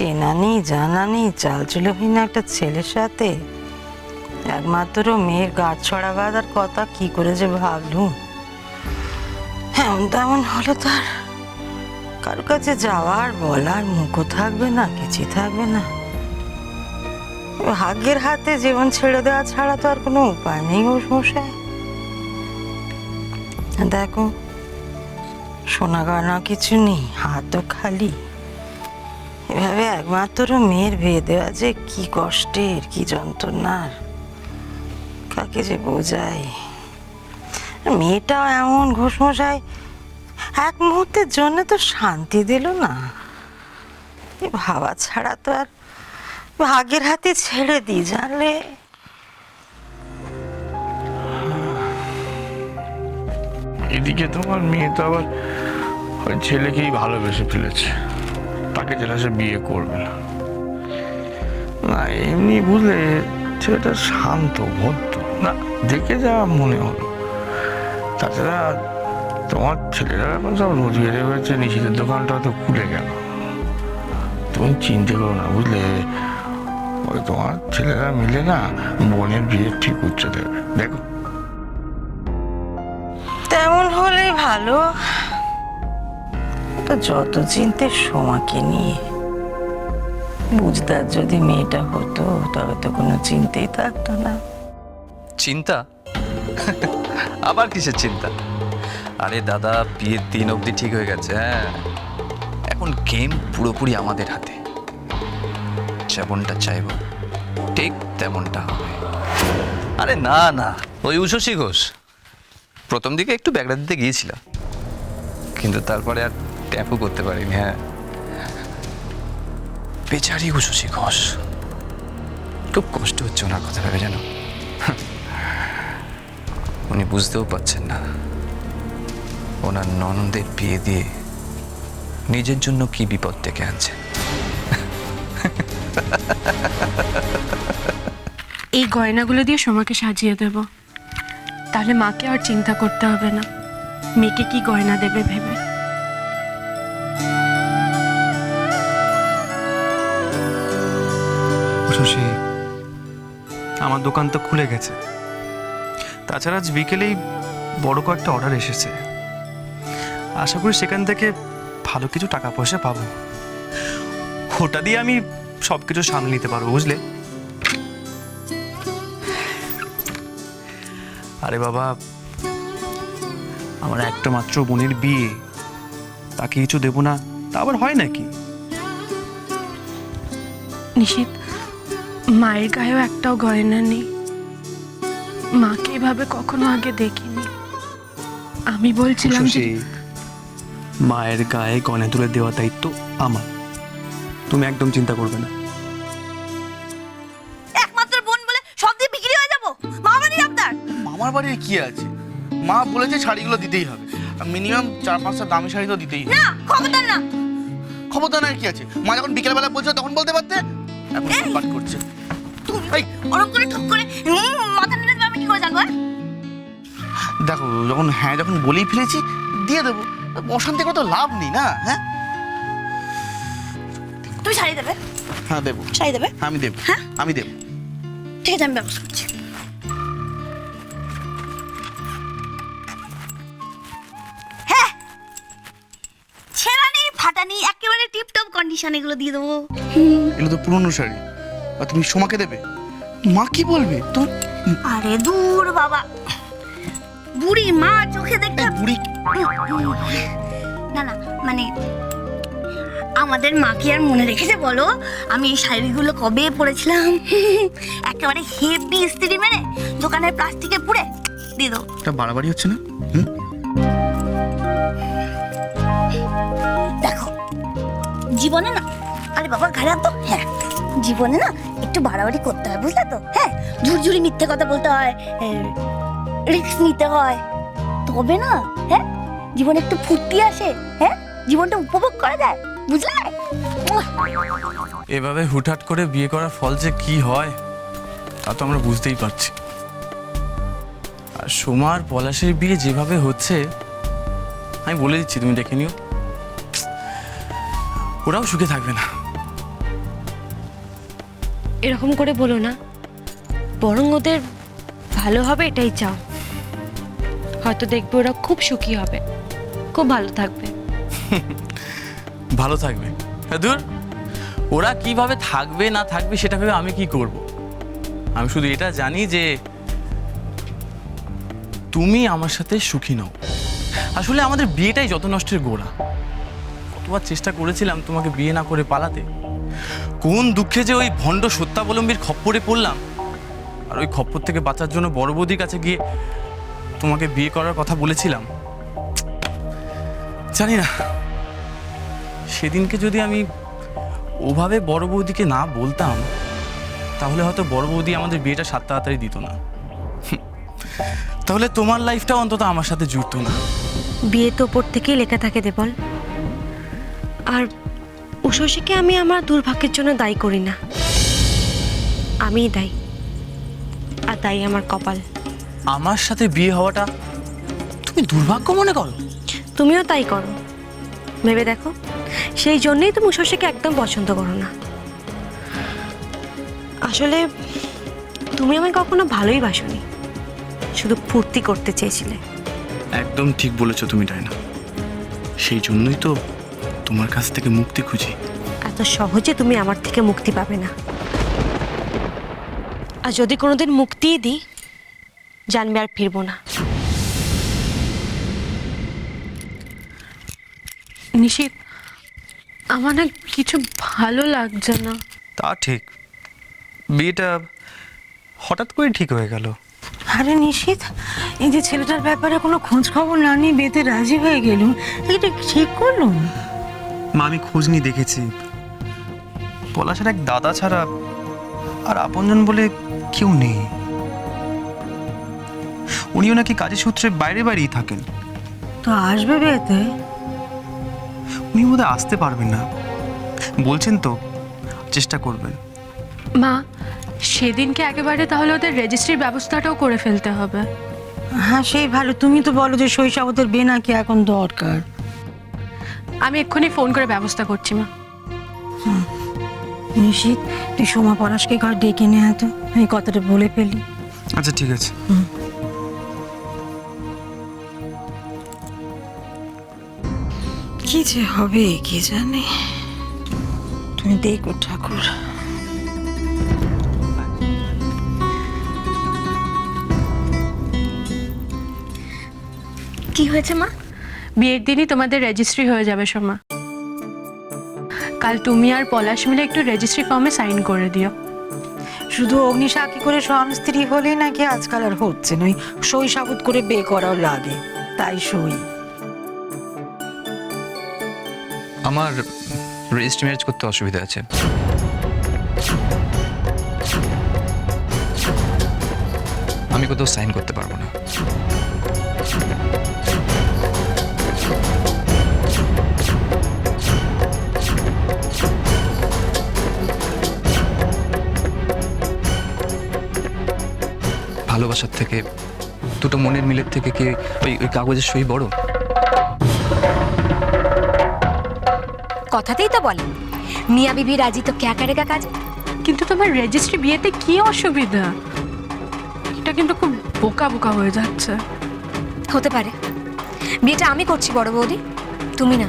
চেনা নেই জানা নেই চালচুলোহীন একটা ছেলের সাথে একমাত্র মেয়ের গাছ ছড়া বাঁধার কথা কি করে যে ভাবলুম। এমন তেমন হলে তো আর কারো কাছে যাওয়ার বলার মুখও থাকবে না, কিছুই থাকবে না। ভাগ্যের হাতে জীবন ছেড়ে দেওয়া ছাড়া তো আর কোনো উপায় নেই ও মশাই। দেখো সোনা গয়না কিছু নেই, হাতও খালি। এভাবে একমাত্র মেয়ের বিয়ে দেওয়া যে কি কষ্টের, কি যন্ত্রণার, কাকে যে বোঝাই। মেয়েটাও এমন ঘোষমশাই এক মুহূর্তের জন্য তো শান্তি দিল না। ভাবা ছাড়া তো আর ভাগ্যের হাতে ছেড়ে দিই জানলে। এদিকে তোমার মেয়ে তো আবার ওই ছেলেকেই ভালোবেসে ফেলেছে, তাকে যেটা সে বিয়ে করবে না। না এমনি বুঝলে ছেলেটা শান্ত ভদ্র না, দেখে যা মনে হলো। তাছাড়া তোমার ছেলেরা এখন সব রোজগারে হয়েছে, নিশিতের দোকানটা তো খুলে গেল। তুমি চিন্তা করো না বুঝলে, ওই তোমার ছেলেরা মিলে না বোনের বিয়ে ঠিক করছে দেবে, দেখো। তেমন হলেই ভালো। তো যত চিনতে সোমাকে নিয়ে, বুঝদার যদি মেয়েটা হতো তবে তো কোনো চিন্তাই থাকতো না। চিন্তা? আবার কিসের চিন্তা? আরে দাদা, বিয়ের দিন অবধি ঠিক হয়ে গেছে। হ্যাঁ, এখন গেম পুরোপুরি আমাদের হাতে। যেমনটা চাইব ঠিক তেমনটা হবে। আরে না না, ওই উষসী ঘোষ প্রথম দিকে একটু ব্যাগড়া দিতে গিয়েছিলাম, কিন্তু তারপরে আর ট্যাপও করতে পারিনি। হ্যাঁ, বেচারি উষসী ঘোষ, খুব কষ্ট হচ্ছে ওনার কথা ভেবে, জানো। উনি বুঝতেও পারছেন না ওনার ননদের বিয়ে দিয়ে নিজের জন্য কি বিপদ ডেকে আনছে। এই গয়নাগুলো দিয়ে সোমাকে সাজিয়ে দেব, তাহলে মাকে আর চিন্তা করতে হবে না মেয়েকে কি গয়না দেবে ভেবে। শশী, আমার দোকান তো খুলে গেছে। তাছাড়া আজ বিকেলেই বড় কয়েকটা অর্ডার এসেছে। আশা করি সেখান থেকে ভালো কিছু টাকা পয়সা পাবো। ওটা দিয়ে আমি সব কিছু সামলে নিতে পারবো, বুঝলে। আরে বাবা, আমার একটা মাত্র বোনের বিয়ে, তাকে কিছু দেবো না তা আবার হয় নাকি? নিশিত, মায়ের গায়েও একটাও গয়না নেই। মাকে এভাবে কখনো আগে দেখিনি। আমি বলছিলাম যে মায়ের গায়ে গয়না তুলে দেওয়ার দায়িত্ব আমার, তুমি একদম চিন্তা করবে না। একমাত্র বোন বলে সব দিয়ে বিক্রি হয়ে যাবো? মামাবাড়ির আবদার? মামার বাড়ির কি আছে, মা বলেছে শাড়িগুলো দিতেই হবে, মিনিমাম 4-5টা দামি শাড়ি তো দিতেই হবে। না, খবরদার না। খবরদার না কি আছে? মা যখন বিকেলবেলা বলছে তখন বলতে পারতে, এখন পাঠ করছে। এই ওরকম করে ঠক করে মাথা নেড়ে দেবে, আমি কি করে জানবো? দেখো যখন বলেই ফেলেছি দিয়ে দেবো, অশান্তি করে তো লাভ নেই না। হ্যাঁ, তুমি শাড়ি দেবে? হ্যাঁ দেবো। শাড়ি দেবে? আমি দেবো। হ্যাঁ আমি দেবো। ঠিক আছে, আমি ব্যবস্থা করছি। হ্যাঁ, ছেঁড়া নেই ফাটা নেই, একেবারে টিপটপ কন্ডিশন, এগুলো দিয়ে দেবো। এগুলো তো পুরনো শাড়ি, আর তুমি সোমাকে দেবে, মা কি বলবে তো? আরে দূর বাবা, বুড়ি মা চোখে দেখতে বুড়ি না না, মানে আমাদের মা কি আর মনে রেখেছে বলো? আমি এই শাড়িগুলো কবে পরেছিলাম, একেবারে হেভি ইস্ত্রি মেরে দোকানের প্লাস্টিকে পুড়ে দিয়ে দাও। এটা বাড়াবাড়ি হচ্ছে না? দেখো জীবনে না, আরে বাবা ঘাড়ে তো, হ্যাঁ জীবনে না একটু বাড়াবাড়ি করতে হয়, বুঝলে তো। হ্যাঁ, ঝুরঝুরি মিথ্যে কথা বলতে হয়, রিস্ক নিতে হয়, তবে না হ্যাঁ জীবনে একটু ফুর্তি আসে। হ্যাঁ, জীবনটা উপভোগ করা যায়, বুঝলে। এভাবে হুটহাট করে বিয়ে করার ফল যে কি হয় তা তো আমরা বুঝতেই পারছি। আর সোমার পলাশের বিয়ে যেভাবে হচ্ছে, আমি বলে দিচ্ছি তুমি দেখে নিও, ওরাও সুখে থাকবে না। এরকম করে বলো না, বরং ওদের ভালো হবে এটাই চাও। হয়তো দেখবে ওরা খুব সুখী হবে, খুব ভালো থাকবে। ভালো থাকবে? দূর, ওরা কিভাবে থাকবে না থাকবে সেটা ভেবে আমি কি করব? আমি শুধু এটা জানি যে তুমি আমার সাথে সুখী নও। আসলে আমাদের বিয়েটাই যত নষ্টের গোড়া। কতবার চেষ্টা করেছিলাম তোমাকে বিয়ে না করে পালাতে, কোন দুঃখে যে ওই ভণ্ড সত্যাবলম্বীর খপ্পরে পড়লাম। আর ওই খপ্পর থেকে বাঁচার জন্য বড় বৌদির কাছে গিয়ে তোমাকে বিয়ে করার কথা বলেছিলাম। জানি না সেদিনকে যদি আমি ওভাবে বড় বৌদিকে না বলতাম, তাহলে হয়তো বড় বৌদি আমাদের বিয়েটা 7 তাড়াতাড়ি দিত না। তাহলে তোমার লাইফটাও অন্তত আমার সাথে জুড়তো না। বিয়ে তো ওপর থেকেই লেখা থাকে দেবল। আর উষসীকে আমি আমার দুর্ভাগ্যের জন্য দায়ী করি না, আমিই দায়ী। আর তাই আমার কপাল। আমার সাথে বিয়ে হওয়াটা তুমি দুর্ভাগ্য মনে করো? তুমিও তাই করো, ভেবে দেখো। সেই জন্যই তুমি উষসীকে একদম পছন্দ করো না। আসলে তুমি আমায় কখনো ভালোই বাসনি, শুধু ফুর্তি করতে চেয়েছিলে। একদম ঠিক বলেছো তুমি, ডায়না। সেই জন্যই তো তোমার কাছ থেকে মুক্তি খুঁজি। এত সহজে তুমি আমার থেকে মুক্তি পাবে না। আর যদি কোনোদিন মুক্তিই দিই, জানবে আর ফিরবো না। নিশিত, আমার না কিছু ভালো লাগছে না। তা ঠিক, বিয়েটা হঠাৎ করে ঠিক হয়ে গেল। আরে নিশিত, এই যে ছেলেটার ব্যাপারে কোনো খোঁজ খবর না নিয়ে বিয়েতে রাজি হয়ে গেল, এটা ঠিক করলো? মা, আমি খোঁজ নিয়ে দেখেছি, পলাশের এক দাদা ছাড়া আর আপনজন বলে কেউ নেই। উনিও নাকি কাজের সূত্রে বাইরে বাইরেই থাকেন। তো আসবে বিয়েতে? উনি বোধহয় আসতে পারবেন না বলছেন, তো চেষ্টা করবেন। মা, সেদিনকে একেবারে তাহলে ওদের রেজিস্ট্রির ব্যবস্থাটাও করে ফেলতে হবে। হ্যাঁ, সেই ভালো। তুমি তো বলো যে শৈশবদের বিয়ে নাকি এখন দরকার। আমি এক্ষুনি ফোন করে ব্যবস্থা করছি মা। নিশিত, তুই সোমা পলাশকে ঘর ডেকে নিয়ে আয় তো, এই কথাটা বলে ফেলি। আচ্ছা, ঠিক আছে। কি যে হবে কি জানে। তুমি দেখো ঠাকুর। কি হয়েছে মা? বিয়ের দিনই তোমাদের রেজিস্ট্রি হয়ে যাবে সোমা। কাল তুমি আর পলাশ মিলে একটু রেজিস্ট্রি ফর্মে সাইন করে দিও। শুধু অগ্নিসাক্ষী করে স্বামী স্ত্রী হলেই নাকি আজকাল আর হচ্ছে নয়, সই সাবুত করে বিয়ে করাও লাগে। তাই সই। আমার রেজিস্ট্রি ম্যারেজ করতে অসুবিধা আছে। আমি কোথাও সাইন করতে পারবো না। ভালোবাসার থেকে, দুটো মনের মিলের থেকে কি ওই কাগজের সই বড়? কথাতেই তো বলে মিয়া বিবি রাজি তো ক্যা করেগা কাজ। কিন্তু তোমার রেজিস্ট্রি বিয়েতে কি অসুবিধা? এটা কিন্তু খুব বোকা বোকা হয়ে যাচ্ছে। হতে পারে, বিয়েটা আমি করছি বড় বৌদি, তুমি না।